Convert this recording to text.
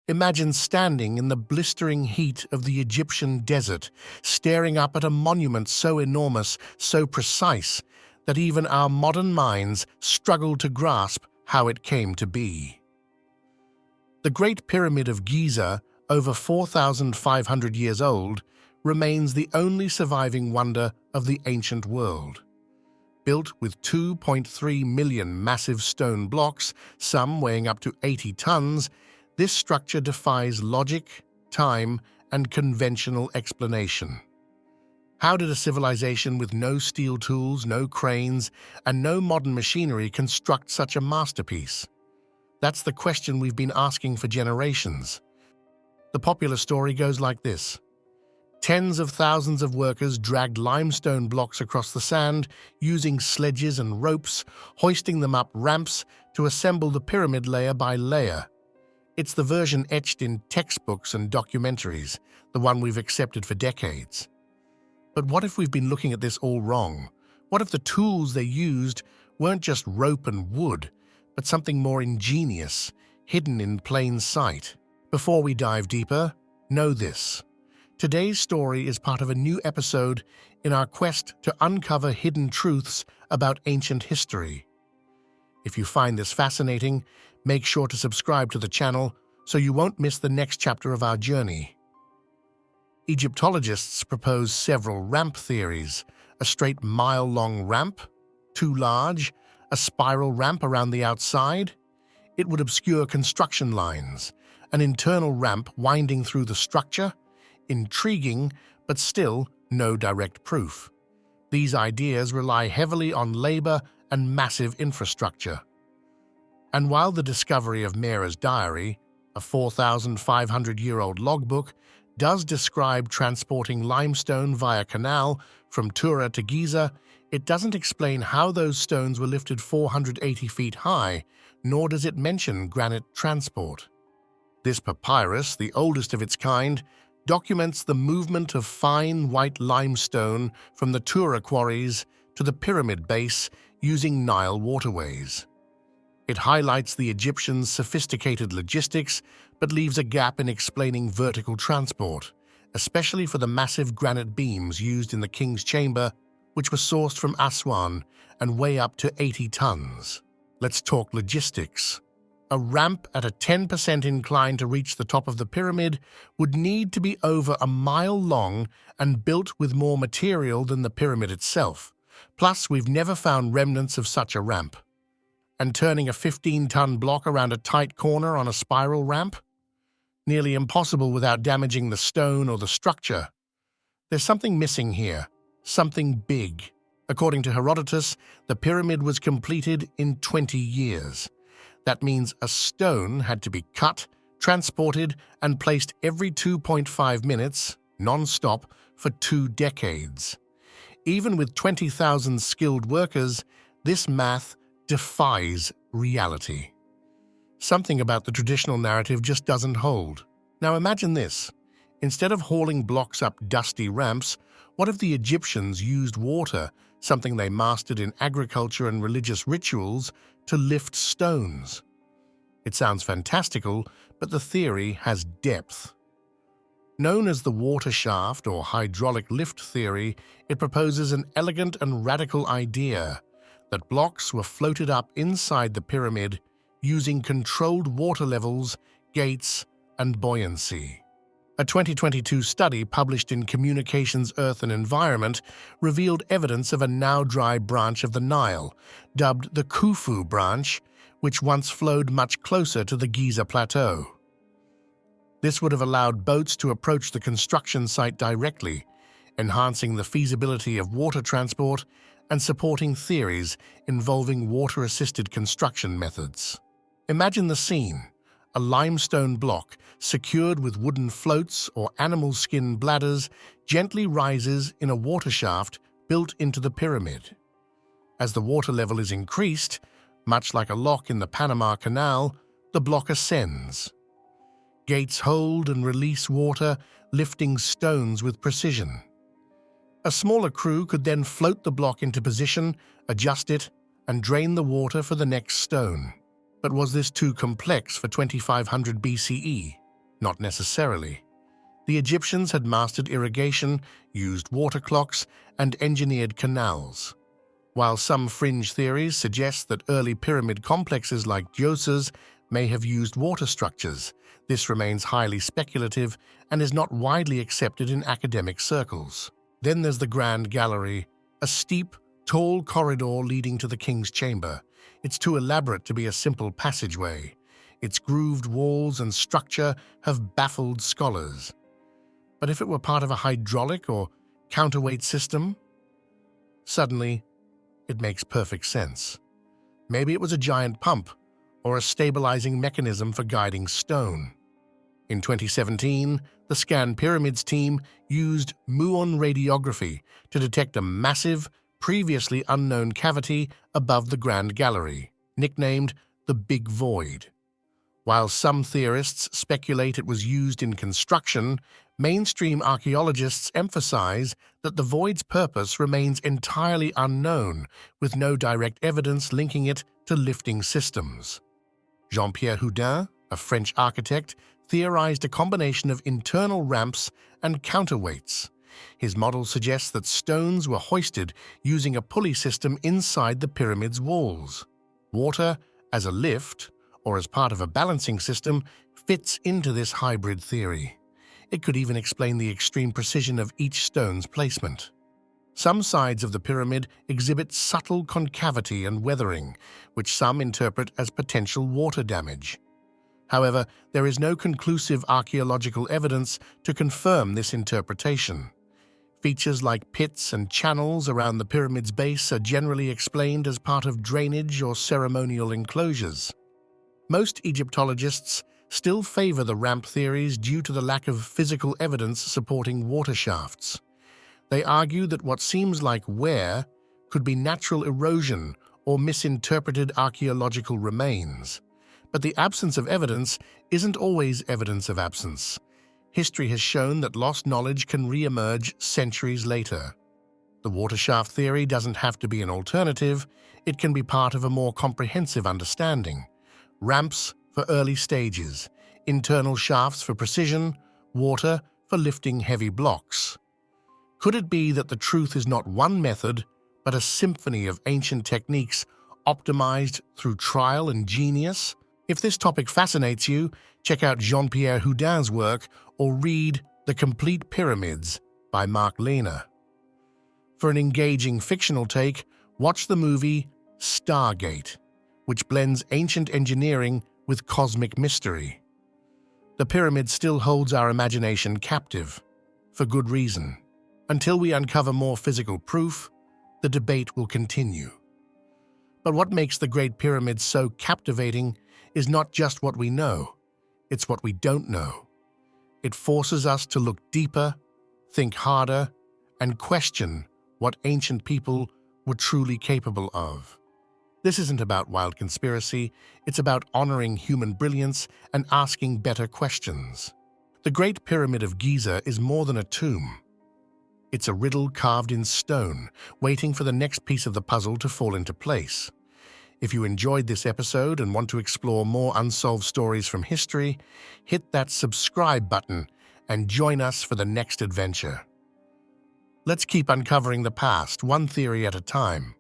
Imagine standing in the blistering heat of the Egyptian desert, staring up at a monument so enormous, so precise, that even our modern minds struggle to grasp how it came to be. The Great Pyramid of Giza, over 4,500 years old, remains the only surviving wonder of the ancient world. Built with 2.3 million massive stone blocks, some weighing up to 80 tons, this structure defies logic, time, and conventional explanation. How did a civilization with no steel tools, no cranes, and no modern machinery construct such a masterpiece? That's the question we've been asking for generations. The popular story goes like this. Tens of thousands of workers dragged limestone blocks across the sand, using sledges and ropes, hoisting them up ramps to assemble the pyramid layer by layer. It's the version etched in textbooks and documentaries, the one we've accepted for decades. But what if we've been looking at this all wrong? What if the tools they used weren't just rope and wood, but something more ingenious, hidden in plain sight? Before we dive deeper, know this. Today's story is part of a new episode in our quest to uncover hidden truths about ancient history. If you find this fascinating, make sure to subscribe to the channel so you won't miss the next chapter of our journey. Egyptologists propose several ramp theories: a straight mile-long ramp, too large, a spiral ramp around the outside. It would obscure construction lines, an internal ramp winding through the structure. Intriguing, but still no direct proof. These ideas rely heavily on labor and massive infrastructure. And while the discovery of Mera's diary, a 4,500-year-old logbook, does describe transporting limestone via canal from Tura to Giza, it doesn't explain how those stones were lifted 480 feet high, nor does it mention granite transport. This papyrus, the oldest of its kind, documents the movement of fine white limestone from the Tura quarries to the pyramid base using Nile waterways. It highlights the Egyptians' sophisticated logistics, but leaves a gap in explaining vertical transport, especially for the massive granite beams used in the king's chamber, which were sourced from Aswan and weigh up to 80 tons. Let's talk logistics. A ramp at a 10% incline to reach the top of the pyramid would need to be over a mile long and built with more material than the pyramid itself. Plus, we've never found remnants of such a ramp. And turning a 15-ton block around a tight corner on a spiral ramp? Nearly impossible without damaging the stone or the structure. There's something missing here, something big. According to Herodotus, the pyramid was completed in 20 years. That means a stone had to be cut, transported, and placed every 2.5 minutes, non-stop, for 2 decades. Even with 20,000 skilled workers, this math defies reality. Something about the traditional narrative just doesn't hold. Now imagine this. Instead of hauling blocks up dusty ramps, what if the Egyptians used water, something they mastered in agriculture and religious rituals, to lift stones? It sounds fantastical, but the theory has depth. Known as the water shaft or hydraulic lift theory, it proposes an elegant and radical idea that blocks were floated up inside the pyramid using controlled water levels, gates, and buoyancy. A 2022 study published in Communications, Earth and Environment revealed evidence of a now-dry branch of the Nile, dubbed the Khufu branch, which once flowed much closer to the Giza Plateau. This would have allowed boats to approach the construction site directly, enhancing the feasibility of water transport and supporting theories involving water-assisted construction methods. Imagine the scene. A limestone block, secured with wooden floats or animal skin bladders, gently rises in a water shaft built into the pyramid. As the water level is increased, much like a lock in the Panama Canal, the block ascends. Gates hold and release water, lifting stones with precision. A smaller crew could then float the block into position, adjust it, and drain the water for the next stone. But was this too complex for 2500 BCE? Not necessarily. The Egyptians had mastered irrigation, used water clocks, and engineered canals. While some fringe theories suggest that early pyramid complexes like Djoser's may have used water structures, this remains highly speculative and is not widely accepted in academic circles. Then there's the Grand Gallery, a steep, tall corridor leading to the king's chamber. It's too elaborate to be a simple passageway. Its grooved walls and structure have baffled scholars. But if it were part of a hydraulic or counterweight system? Suddenly, it makes perfect sense. Maybe it was a giant pump or a stabilizing mechanism for guiding stone. In 2017, the Scan Pyramids team used muon radiography to detect a massive, previously unknown cavity above the Grand Gallery, nicknamed the Big Void. While some theorists speculate it was used in construction, mainstream archaeologists emphasize that the void's purpose remains entirely unknown, with no direct evidence linking it to lifting systems. Jean-Pierre Houdin, a French architect, theorized a combination of internal ramps and counterweights. His model suggests that stones were hoisted using a pulley system inside the pyramid's walls. Water, as a lift, or as part of a balancing system, fits into this hybrid theory. It could even explain the extreme precision of each stone's placement. Some sides of the pyramid exhibit subtle concavity and weathering, which some interpret as potential water damage. However, there is no conclusive archaeological evidence to confirm this interpretation. Features like pits and channels around the pyramid's base are generally explained as part of drainage or ceremonial enclosures. Most Egyptologists still favor the ramp theories due to the lack of physical evidence supporting water shafts. They argue that what seems like wear could be natural erosion or misinterpreted archaeological remains. But the absence of evidence isn't always evidence of absence. History has shown that lost knowledge can re-emerge centuries later. The water shaft theory doesn't have to be an alternative, it can be part of a more comprehensive understanding. Ramps for early stages, internal shafts for precision, water for lifting heavy blocks. Could it be that the truth is not one method, but a symphony of ancient techniques optimized through trial and genius? If this topic fascinates you, check out Jean-Pierre Houdin's work or read The Complete Pyramids by Mark Lehner. For an engaging fictional take, watch the movie Stargate, which blends ancient engineering with cosmic mystery. The pyramid still holds our imagination captive, for good reason. Until we uncover more physical proof, the debate will continue. But what makes the Great Pyramid so captivating is not just what we know, it's what we don't know. It forces us to look deeper, think harder, and question what ancient people were truly capable of. This isn't about wild conspiracy, it's about honoring human brilliance and asking better questions. The Great Pyramid of Giza is more than a tomb. It's a riddle carved in stone, waiting for the next piece of the puzzle to fall into place. If you enjoyed this episode and want to explore more unsolved stories from history, hit that subscribe button and join us for the next adventure. Let's keep uncovering the past, one theory at a time.